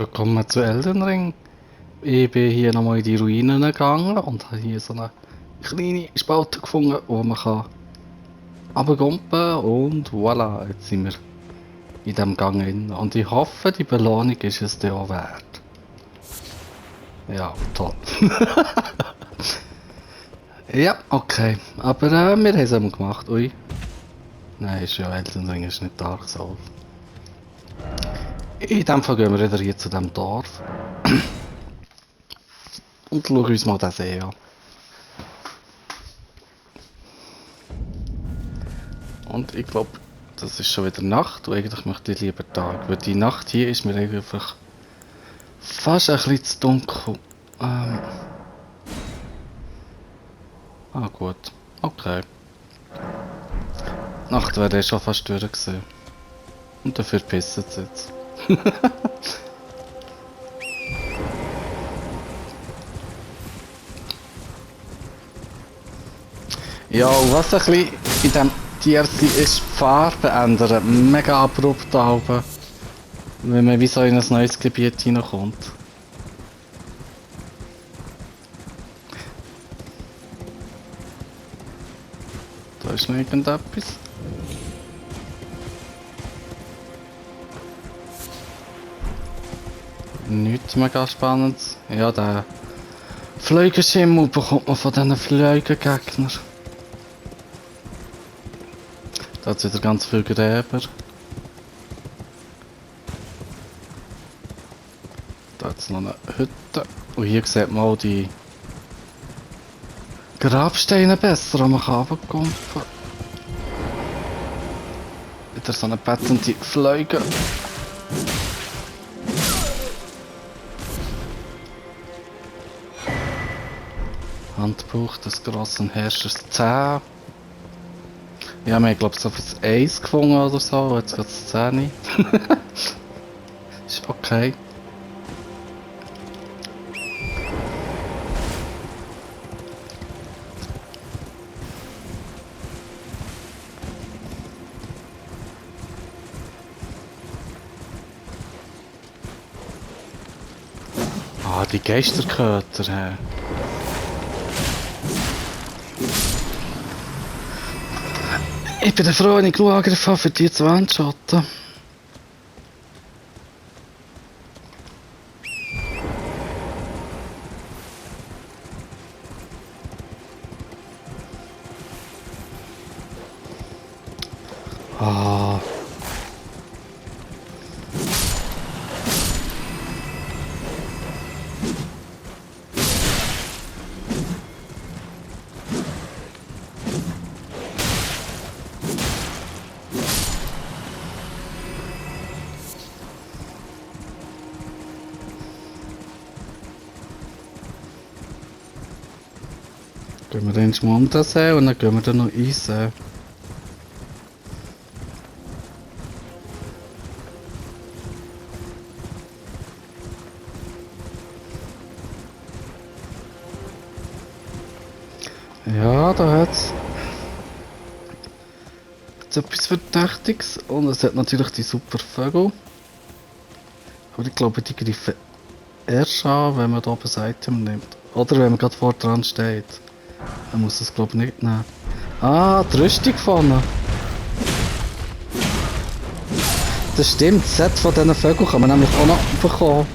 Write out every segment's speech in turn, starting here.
Willkommen zu Elden Ring. Ich bin hier nochmal in die Ruinen gegangen und habe hier so eine kleine Spalte gefunden, wo man kann runtergumpen und voilà, jetzt sind wir in diesem Gang drin. Und ich hoffe, die Belohnung ist es dir auch wert. Ja, toll. Ja, okay. Aber wir haben es einmal gemacht. Ui. Nein, ist ja Elden Ring, ist nicht Dark Souls. In dem Fall gehen wir wieder hier zu diesem Dorf. Und schauen uns mal den See an. Und ich glaube, das ist schon wieder Nacht und eigentlich möchte ich lieber Tag. Weil die Nacht hier ist mir einfach fast ein bisschen zu dunkel. Ah gut, okay. Die Nacht wäre schon fast durch gewesen. Und dafür pissen sie jetzt. Ja, und was ein bisschen in diesem DLC ist, die Farbe ändern. Mega abrupt da oben. Wenn man wie so in ein neues Gebiet hineinkommt. Da ist noch irgendetwas. Nichts mega Spannendes. Ja, der Flügelschimmel bekommt man von diesen Flügelgegnern. Da hat es wieder ganz viele Gräber. Da hat es noch eine Hütte. Und hier sieht man auch die Grabsteine besser, die man runterkumpen kann. Wieder so eine petzende Flügel. Handbuch des grossen Herrschers 10. Ja, wir haben glaube ich so auf das 1 gefunden oder so, jetzt geht es 10. Ist okay. Ah, die Geisterköter, hä. Ich bin froh, wenn ich genug Angriff habe, für die zu one-shotten. Ah. Gehen wir dann mal um das See und dann gehen wir dann noch einsehen. Ja, da hat's etwas Verdächtiges und es hat natürlich die super Vögel. Aber ich glaube, die greifen erst an, wenn man da oben ein Item nimmt. Oder wenn man gerade vor dran steht. Man muss es glaube ich nicht nehmen. Ah, die Rüstung vorne. Das stimmt, das Set von diesen Vögeln kann man nämlich auch noch bekommen.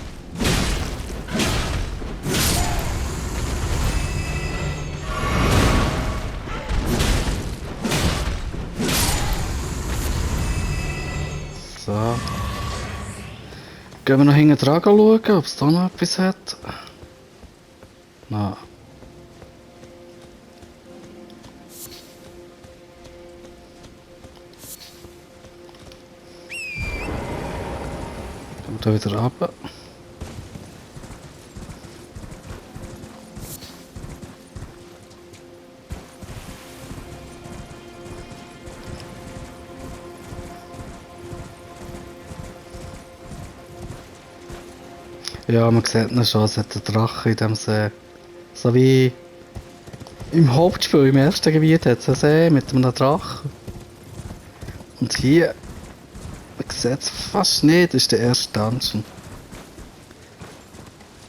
So. Gehen wir noch hinten dran schauen, ob es da noch etwas hat. Nein. Gehen wir da wieder runter. Ja, man sieht ihn schon, es hat einen Drachen in diesem See. So wie im Hauptspiel, im ersten Gebiet hat es einen See mit einem Drachen. Und hier, man sieht es fast nicht, das ist der erste Dungeon.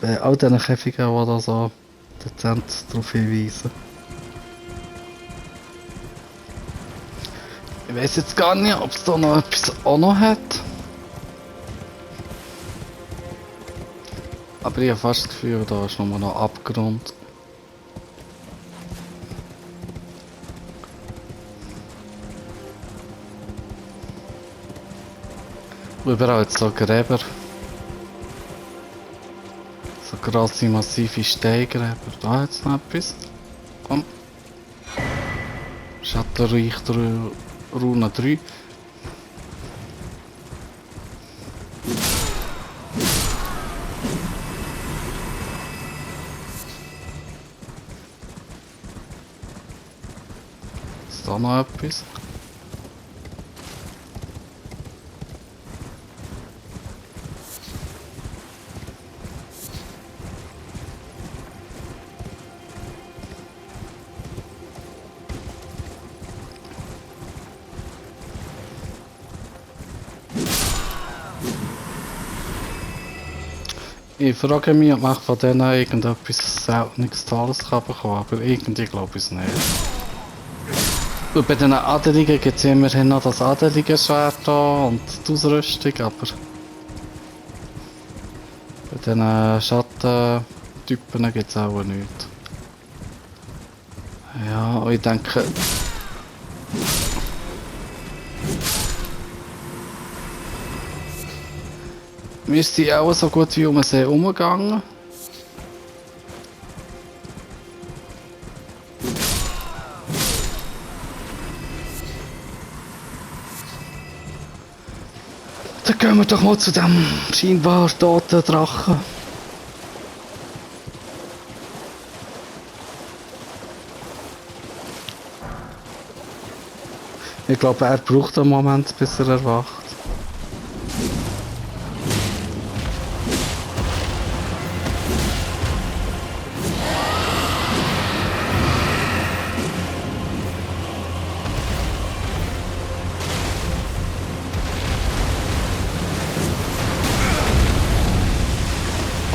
bei all diesen Käfigen, die da so dezent darauf hinweisen. Ich weiß jetzt gar nicht, ob es da noch etwas auch noch hat. Aber ich habe fast das Gefühl, da ist nur noch Abgrund. Und überall jetzt so Gräber. So grosse, massive Steingräber. Da hat es noch etwas. Komm. Schattenreich Rune 3. Ist da noch etwas? Ich frage mich, ob man von denen irgendetwas Seltenes Tolles kann bekommen, aber irgendwie glaube ich es nicht. Und bei den Adeligen gibt es immerhin noch das adelige Schwert hier und die Ausrüstung, aber bei den Schattentypen gibt es auch nichts. Ja, und ich denke... Wir sind auch so gut wie um den See umgegangen. Dann gehen wir doch mal zu dem scheinbar toten Drachen. Ich glaube, er braucht einen Moment, bis er erwacht.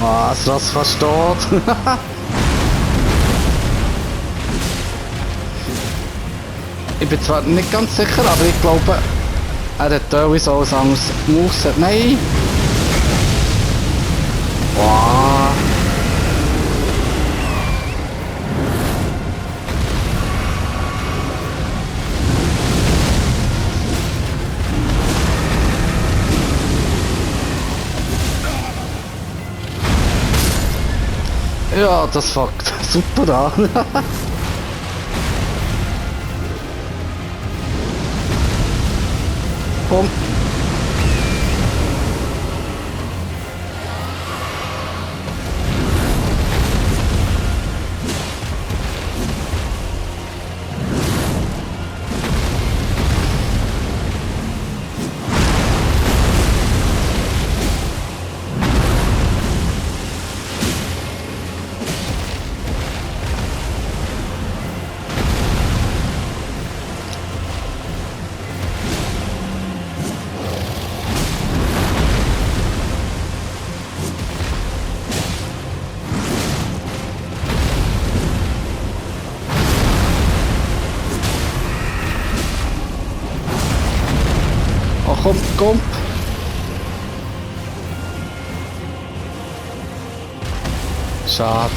Ah, das fast tot. Ich bin zwar nicht ganz sicher, aber ich glaube, er hat teilweise auch ein anderes Moveset. Nein! Wow. Ja, das fuckt super an. Komm. Komm, komm! Schade.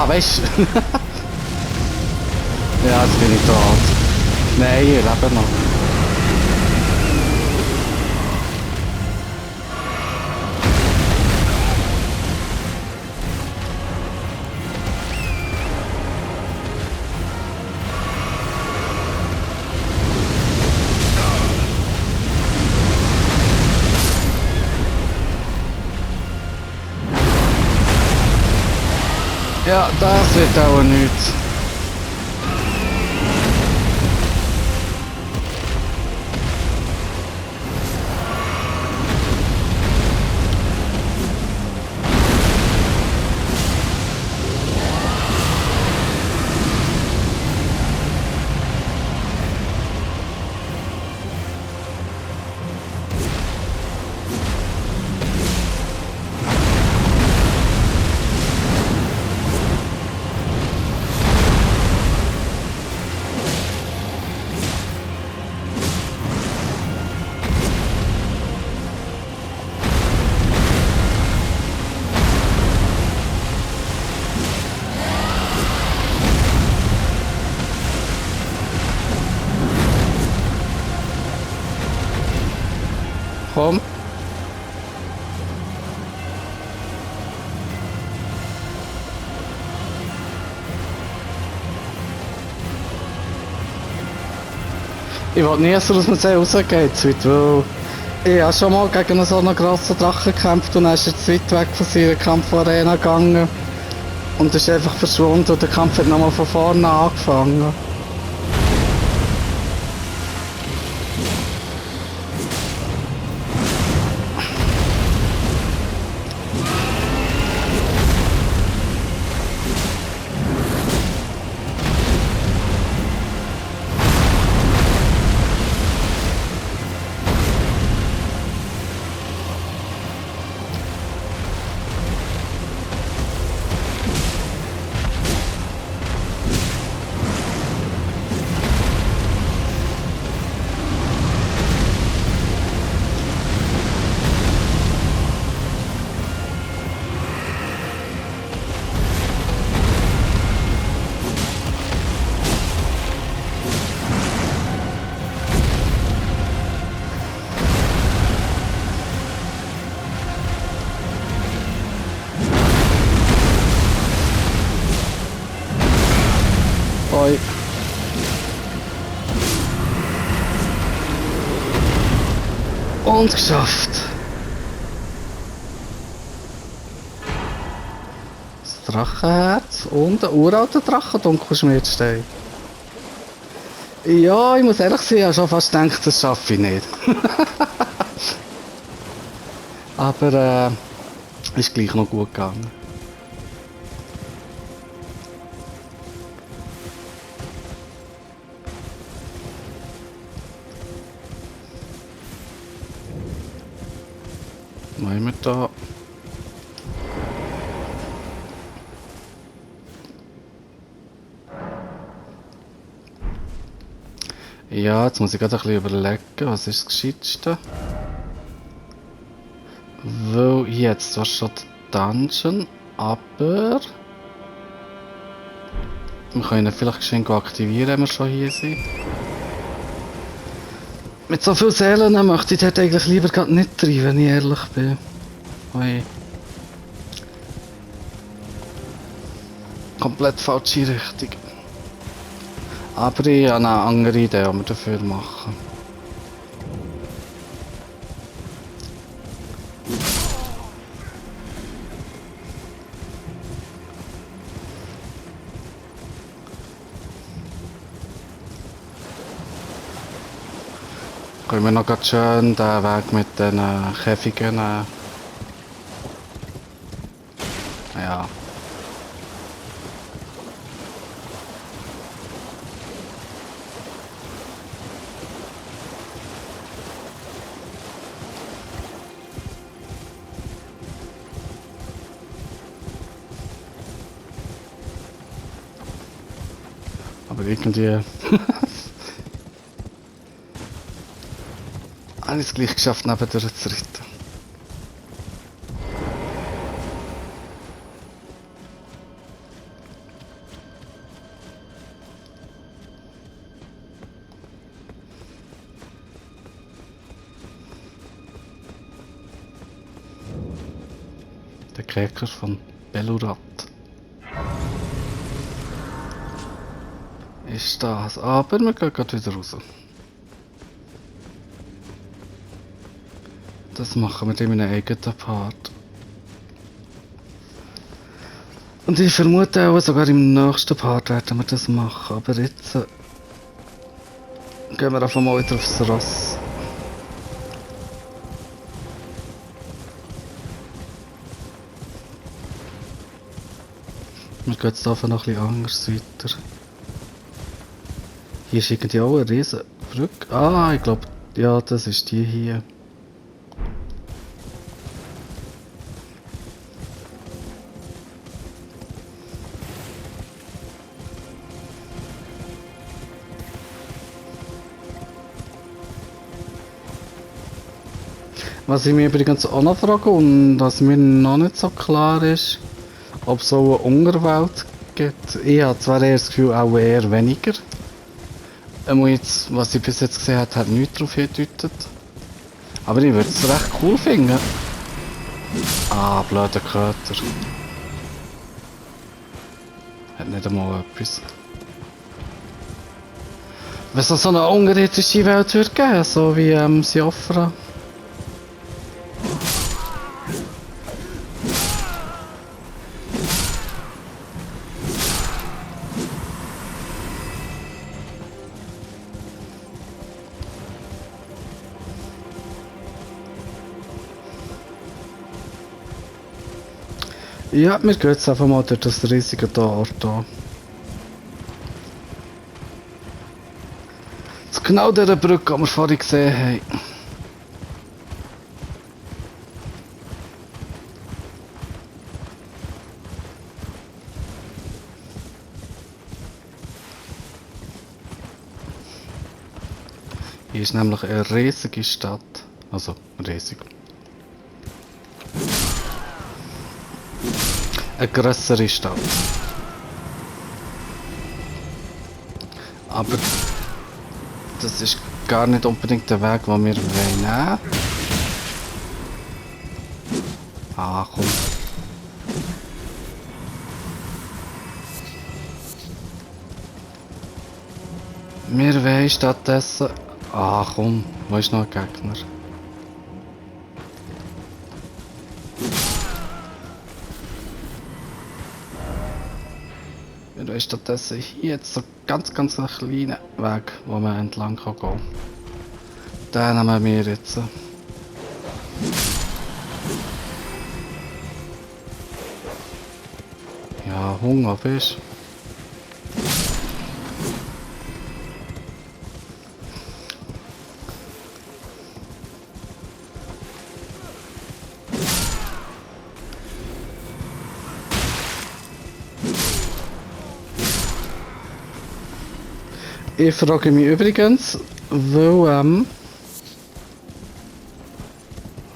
Ah, weißt du? Ja, jetzt bin ich tot. Nein, ich lebe noch. Ja, das wird auch nichts. Komm. Ich will nie, dass man es rausgeht, weil ich habe schon mal gegen so einen grossen Drachen gekämpft und dann ist er zu weit weg von seiner Kampfarena gegangen und ist einfach verschwunden und der Kampf hat nochmal von vorne angefangen. Oi. Und geschafft. Das Drachenherz und ein uralter Drachendunkelschmiedstein. Ja, ich muss ehrlich sein, ich habe schon fast gedacht, das schaffe ich nicht. Aber ist gleich noch gut gegangen. Was haben wir da? Ja, jetzt muss ich gerade ein bisschen überlegen, was ist das Gescheiteste? Weil jetzt zwar schon der Dungeon, aber wir können ihn vielleicht geschwind aktivieren, wenn wir schon hier sind. Mit so vielen Seelen möchte ich dort eigentlich lieber gerade nicht rein, wenn ich ehrlich bin. Oi. Komplett falsche Richtung. Aber ich habe eine andere Idee, was wir dafür machen. Können wir noch ganz schön den Weg mit den Käfigen nehmen? Ja. Aber irgendwie habe ich es gleich geschafft, nebendurch zu reiten. Kerker von Belurat. Ist das. Aber wir gehen gerade wieder raus. Das machen wir in einem eigenen Part. Und ich vermute auch, sogar im nächsten Part werden wir das machen. Aber jetzt gehen wir einfach mal wieder aufs Ross. Wir gehen jetzt einfach noch ein bisschen anders weiter. Hier ist irgendwie auch eine riesen Brücke. Ah, ich glaube, ja, das ist die hier. Was ich mich übrigens auch noch frage und was mir noch nicht so klar ist, ob es so eine Unterwelt gibt. Ich habe zwar eher das Gefühl, auch eher weniger. Jetzt, was ich bis jetzt gesehen habe, hat nichts darauf hingedeutet. Aber ich würde es recht cool finden. Ah, blöder Köter. Hat nicht einmal etwas. Wenn es so eine unterirdische Welt würde geben, so wie Siofra. Ja, wir gehen jetzt einfach mal durch das riesige Tor hier. Zu genau dieser Brücke, die wir vorhin gesehen haben. Hier ist nämlich eine riesige Stadt. Also, riesig. Eine grössere Stadt. Aber das ist gar nicht unbedingt der Weg, den wir nehmen wollen. Ah, komm. Wir wollen stattdessen... Ah, komm. Wo ist noch ein Gegner? Wir wollen stattdessen hier jetzt so ganz einen kleinen Weg, wo man entlang gehen kann. Den nehmen wir jetzt. Ja, Hunger bist. Ich frage mich übrigens, weil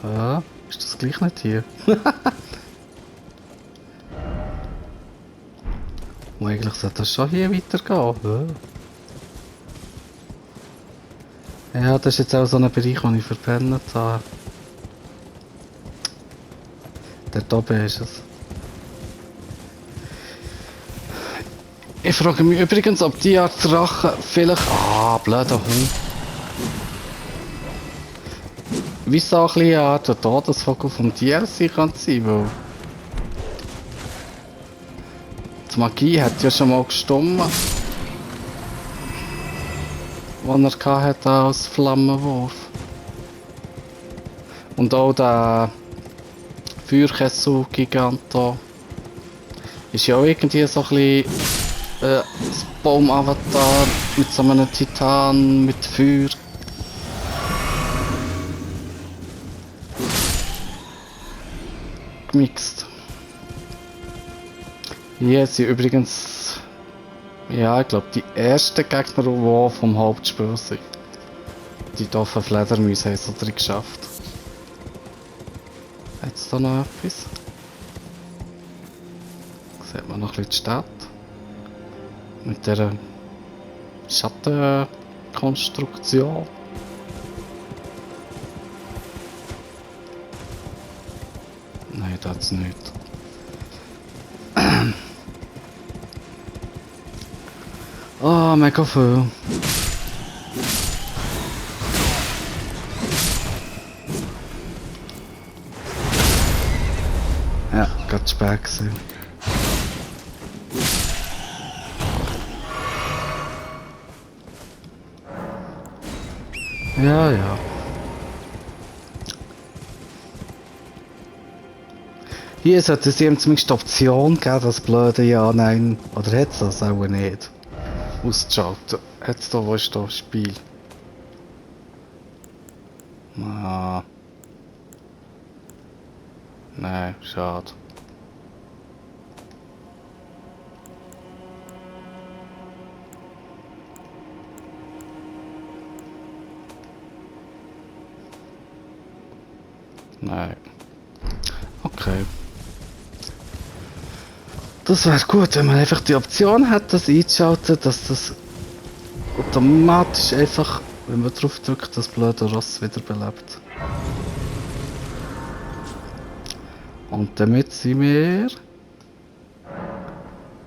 ja, ist das gleich nicht hier? Und eigentlich sollte das schon hier weitergehen. Ja, das ist jetzt auch so ein Bereich, den ich verpennt habe. Dort oben ist es. Ich frage mich übrigens, ob die Art Drache vielleicht... Ah, blöder Hund. Wie so ein bisschen eine Art Todesvogel vom DLC kann sein, weil... Die Magie hat ja schon mal gestummt. Was er hatte als Flammenwurf. Und auch der Feuerkessel-Gigant hier. Ist ja auch irgendwie so ein bisschen... das Baumavatar mit so einem Titan mit Feuer. Gemixt. Hier sind übrigens, ja, ich glaube, die ersten Gegner, die vom Hauptspiel sind. Die doofen Fledermäuse haben es drin geschafft. Hat es da noch etwas? Sieht man noch ein bisschen die Stadt. Mit dieser Schattenkonstruktion. Nein, das ist nicht. Ah, mega viel. Ja, gerade spät gewesen. Ja, ja. Hier sollte es ihm zumindest die Option geben, das blöde Ja, Nein. Oder hat es das auch nicht? Auszuschalten. Hat es da, wo ist das Spiel? Ah, nein, schade. Nein. Okay. Das wäre gut, wenn man einfach die Option hat, das einzuschalten, dass das automatisch einfach, wenn man drauf drückt, das blöde Ross wiederbelebt. Und damit sind wir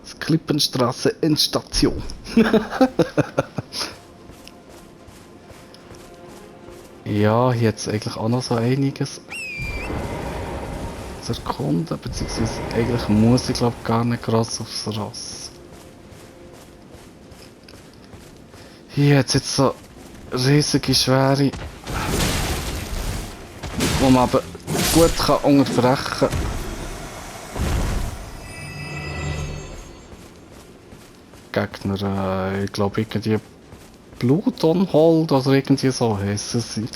das Klippenstraße Endstation. Ja, hier jetzt eigentlich auch noch so einiges zu erkunden, beziehungsweise eigentlich muss ich glaube gar nicht gross aufs Ross. Hier hat es jetzt so riesige, schwere, wo man aber gut kann unterbrechen kann. Gegner, ich glaube irgendwie Blutonhold oder irgendwie so heissen sie.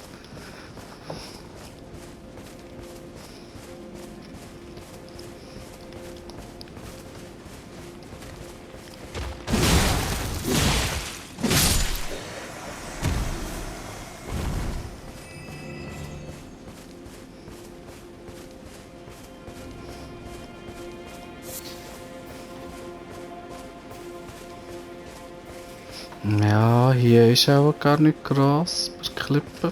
Ja, hier ist auch gar nicht gross per Klippe.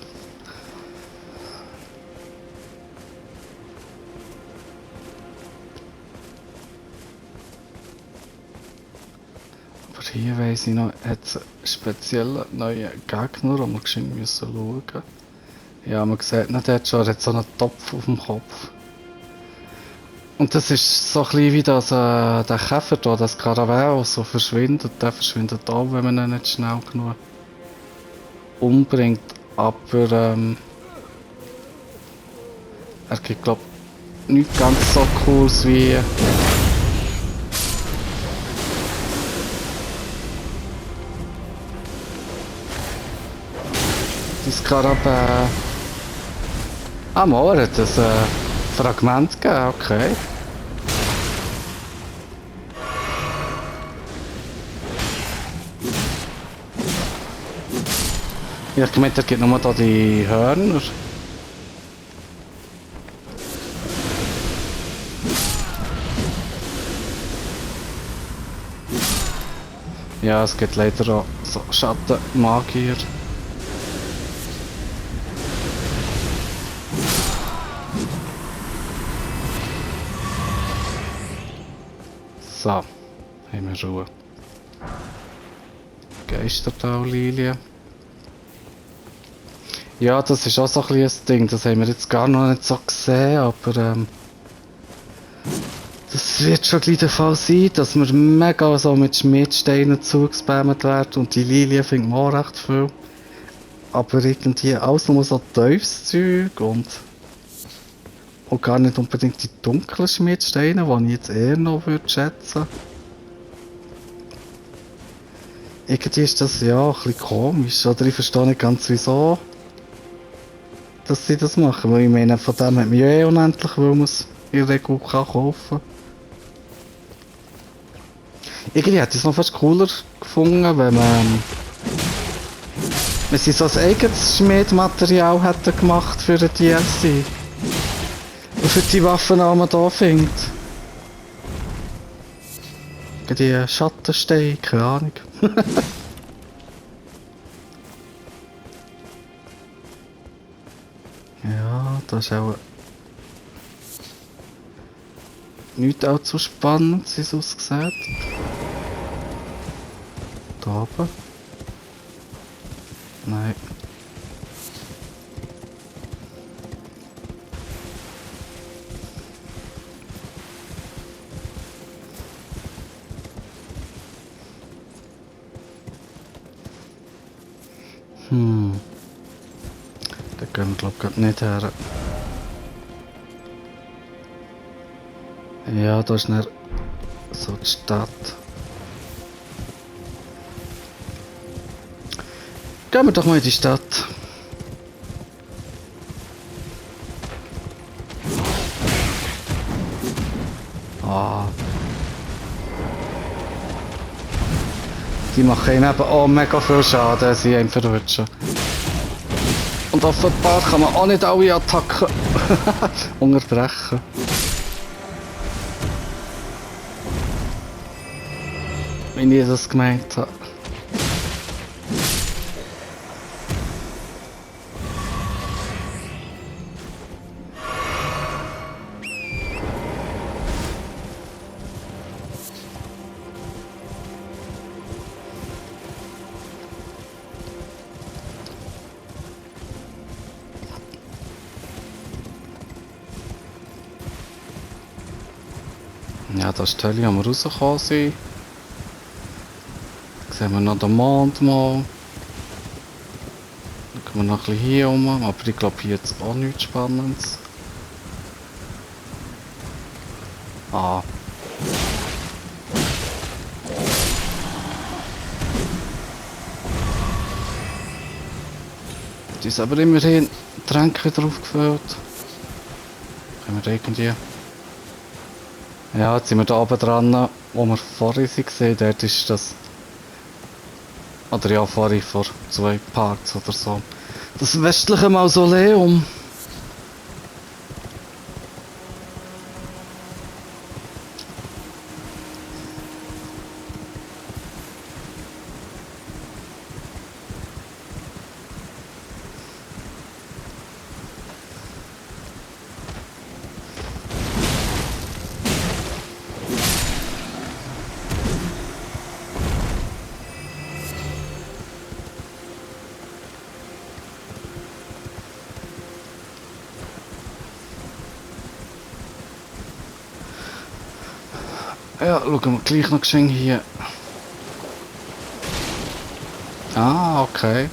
Aber hier weiss ich noch, hat es einen speziellen neuen Gegner, den wir geschwind müssen schauen. Ja, man sieht ihn dort schon, er hat so einen Topf auf dem Kopf. Und das ist so ein bisschen wie das, der Käfer da, das Karavel, so verschwindet. Der verschwindet auch, wenn man ihn nicht schnell genug umbringt. Aber er gibt glaube ich nicht ganz so cooles wie... die Skarabäe. Ah, mal, er hat ein Fragment gegeben, okay. Ich gemeint, er gibt nur da die Hörner. Ja, es gibt leider auch so Schattenmagier. So, haben wir Ruhe. Geistertau-Lilie. Ja, das ist auch so ein kleines Ding, das haben wir jetzt gar noch nicht so gesehen, aber das wird schon gleich der Fall sein, dass wir mega so mit Schmiedsteinen zugespammt werden und die Lilie findet man auch recht viel. Aber irgendwie alles nur so tiefes Zeug und auch gar nicht unbedingt die dunklen Schmiedsteine, die ich jetzt eher noch würde schätzen. Irgendwie ist das ja ein bisschen komisch, oder ich verstehe nicht ganz wieso, dass sie das machen, weil ich meine, von dem hat man ja eh unendlich, weil man es in der Regel kann kaufen. Irgendwie hätte ich es noch fast cooler gefunden, wenn sie so ein eigenes Schmiedmaterial hätten gemacht für den DLC. Und für die Waffen, die man hier findet. Die Schattensteine, keine Ahnung. Ja, das ist auch nicht allzu spannend, wie es aussieht. Da oben? Nein. Da gehen wir glaube ich nicht her. Ja, da ist nicht so die Stadt. Gehen wir doch mal in die Stadt. Ah. Die machen ihnen eben auch mega viel Schaden, sie einen verwutschen. Und offenbar kann man auch nicht alle Attacken unterbrechen. Wie ich das gemeint habe. Ja, da ist die Hölle, wo wir rausgekommen sind. Jetzt sehen wir noch den Mond mal. Dann kommen wir noch ein bisschen hier rum, aber ich glaube hier jetzt auch nichts Spannendes. Ah. Die ist aber immerhin Tränke drauf gefüllt. Können wir irgendwie... Ja, jetzt sind wir da oben dran, wo wir vorhin waren. Dort ist das... Oder ja, vorhin vor 2 Parts oder so. Das westliche Mausoleum. Ja, schauen wir gleich noch geschehen hier. Ah, okay.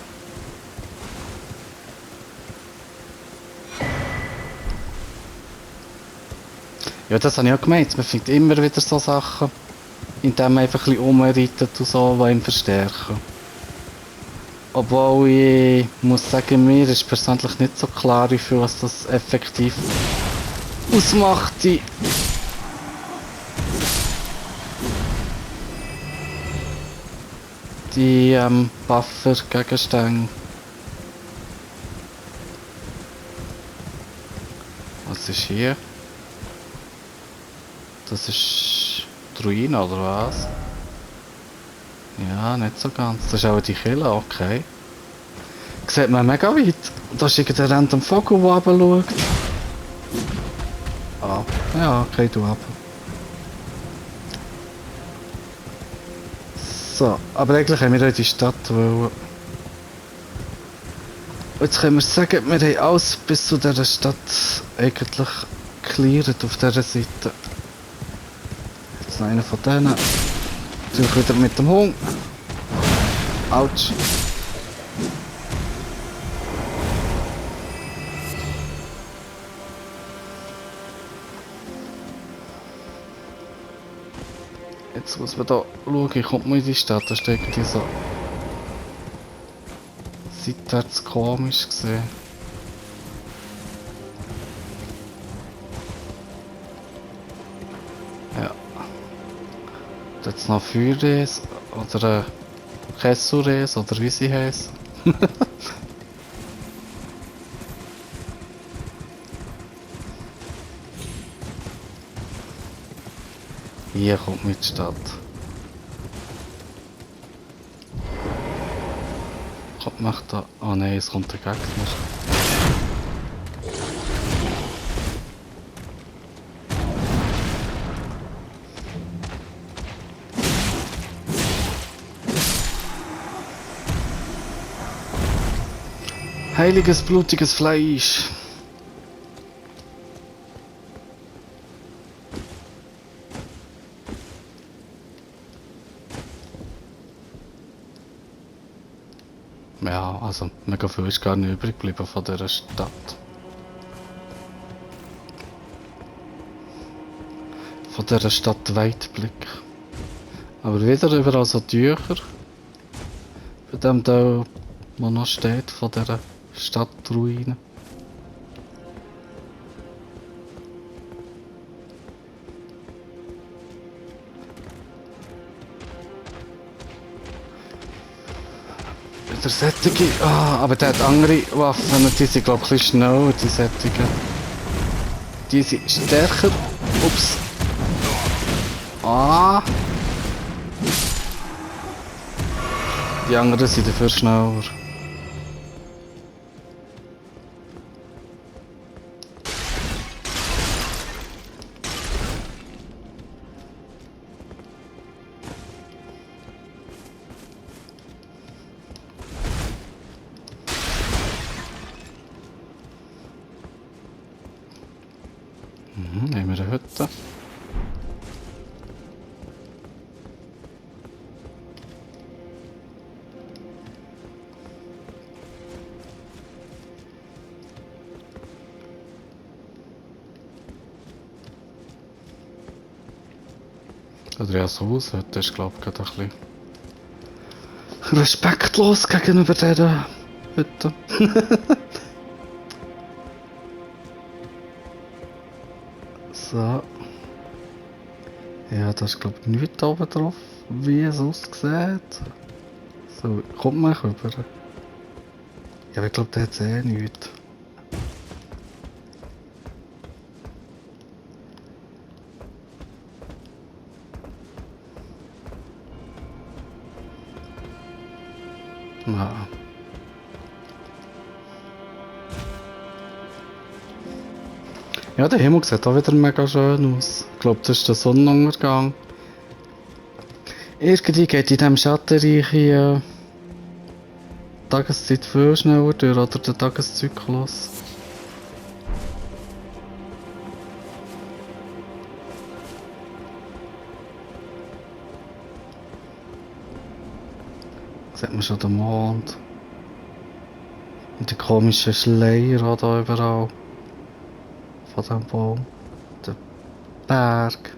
Ja, das habe ich auch gemeint. Man findet immer wieder so Sachen, indem man einfach ein bisschen umreitet und so, die ihn verstärken. Obwohl ich muss sagen, mir ist persönlich nicht so klar, wie viel was das effektiv ausmacht. Die Buffer-Gegenstände. Was ist hier? Das ist die Ruine oder was? Ja, nicht so ganz. Das ist auch die Kille, okay. Sieht man mega weit. Da ist irgendein random Vogel, der runter schaut. Ah, ja, okay, du ab. So, aber eigentlich haben wir in die Stadt wollen. Jetzt können wir sagen, wir haben alles bis zu dieser Stadt eigentlich cleared auf dieser Seite. Jetzt noch einer von denen. Natürlich wieder mit dem Hund. Autsch. Jetzt muss man da schauen, ich komme mal in die Stadt, da steht irgendwie so seitwärts komisch gesehen. Ja. Jetzt noch Feuerres oder Kessures oder wie sie heißen. Hier kommt mit Stadt. Kommt macht da. Oh nein, es kommt der Gegner. Heiliges, blutiges Fleisch. Ja, also mega viel ist gar nicht übrig geblieben von dieser Stadt. Von dieser Stadt Weitblick. Aber wieder überall so Tücher. Bei dem Teil, wo noch steht, von dieser Stadtruine. Wieder sättige. Ah, aber der hat andere Waffen, die sind glaube ich ein bisschen schneller, die sättigen. Die sind stärker. Ups. Ah. Die anderen sind dafür schneller. Nehmen wir eine Hütte. Oder ja, so aus, das ist glaube ich gerade ein bisschen respektlos gegenüber dieser Hütte. So. Ja, da ist glaube ich nichts oben drauf, wie es aussieht. So, kommt man rüber? Ja, aber ich glaube, da hat es eh nichts. Ja. Ja, der Himmel sieht auch wieder mega schön aus. Ich glaube, das ist der Sonnenuntergang. Irgendwie geht in diesem schattenreichen Tageszeit viel schneller durch, oder der Tageszyklus. Sieht man schon den Mond. Und die komischen Schleier da überall. Von diesem Baum. Der Berg.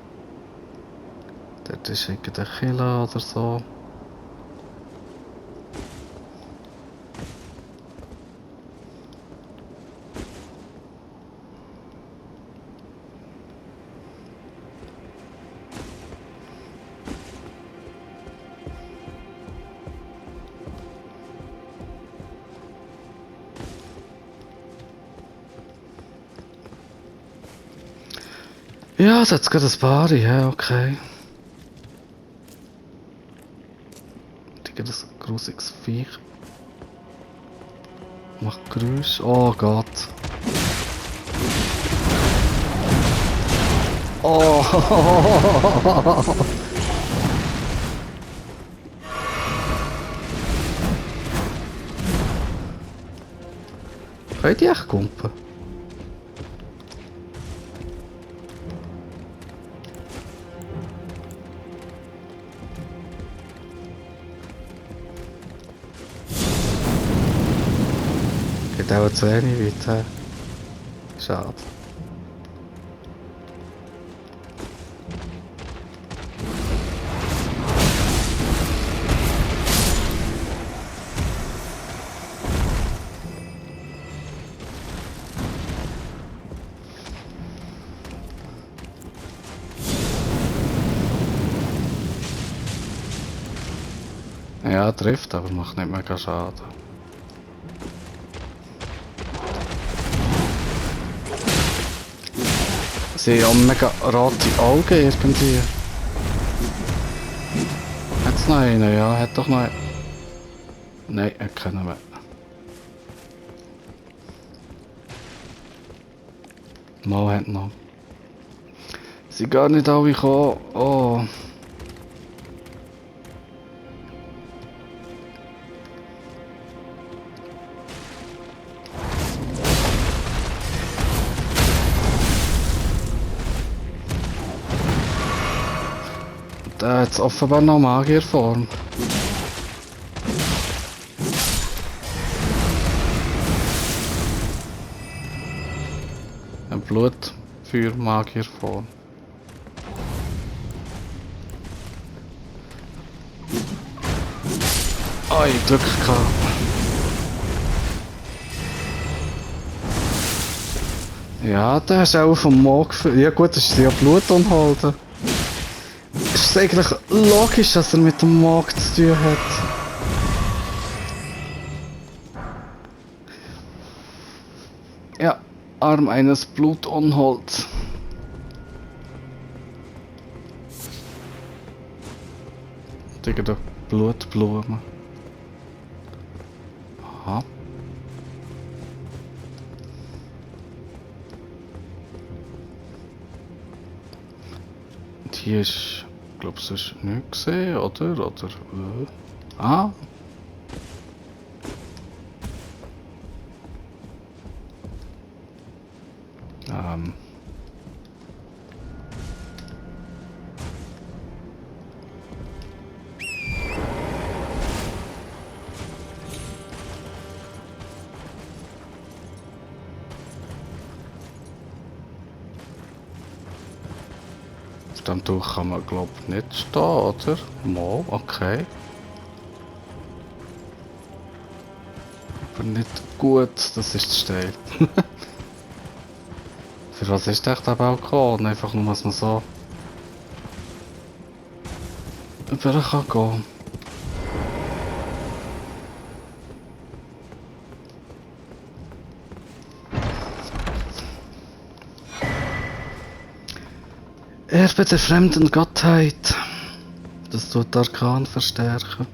Dort ist irgendein Kille oder so. Ja, es hat gerade ein paar, ja, okay. Die gibt ein grusiges Viech. Macht Geräusch. Oh Gott. Oh. Können die echt kumpen? Geht auch zu wenig weit. Schade. Ja, trifft, aber macht nicht mega Schaden. Sie haben mega rote Augen irgendwie. Hat's noch einen? Ja, hat doch noch einen. Nein, er kennen wir. Mal hat noch. Sie gar nicht alle gekommen. Oh. jetzt offenbar noch Magierform. Ein Blut für Magierform. Oh, ich Glück gehabt. Ja, der ist auch vom Mag gefühlt. Ja gut, das ist ja Blutunhalten. Ist es eigentlich logisch, dass er mit dem Mag zu tun hat? Ja, Arm eines Blutunholds. Digga, der Blutblume. Aha. Und hier ist, glaube ich, sonst nichts gesehen, oder? Ah. Auf dem Tuch kann man, glaube ich, nicht stehen, oder? Mal, okay. Aber nicht gut, das ist zu steil. Für was ist echt der Balkon? Einfach nur, dass man so über kann gehen. Erbe der fremden Gottheit. Das tut Arkan verstärken.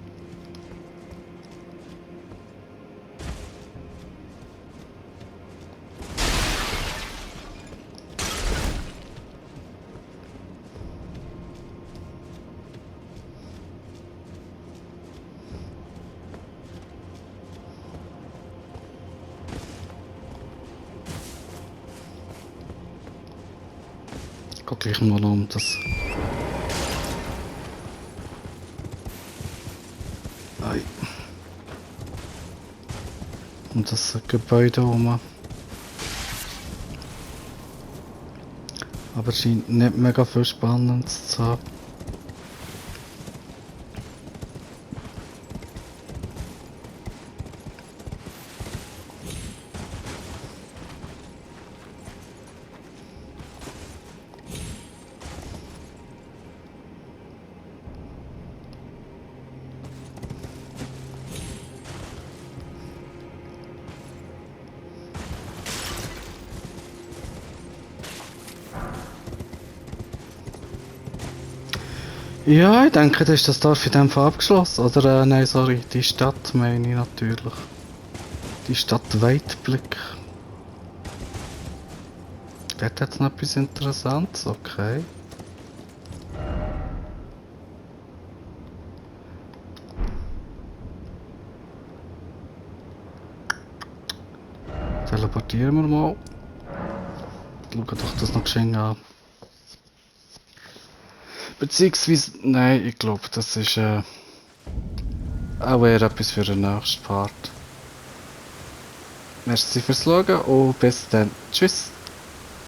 Geht gleich mal um das. Ei. Um das Gebäude herum. Aber es scheint nicht mega viel Spannendes zu haben. Ja, ich denke, das ist das Dorf in dem Fall abgeschlossen. Oder, nein, sorry, die Stadt meine ich natürlich. Die Stadt Weitblick. Dort hat es noch etwas Interessantes, okay. Teleportieren wir mal. Schauen doch das noch geschehen an. Beziehungsweise, nein, ich glaube, das ist auch eher etwas für den nächsten Part. Merci fürs Schauen und bis dann. Tschüss.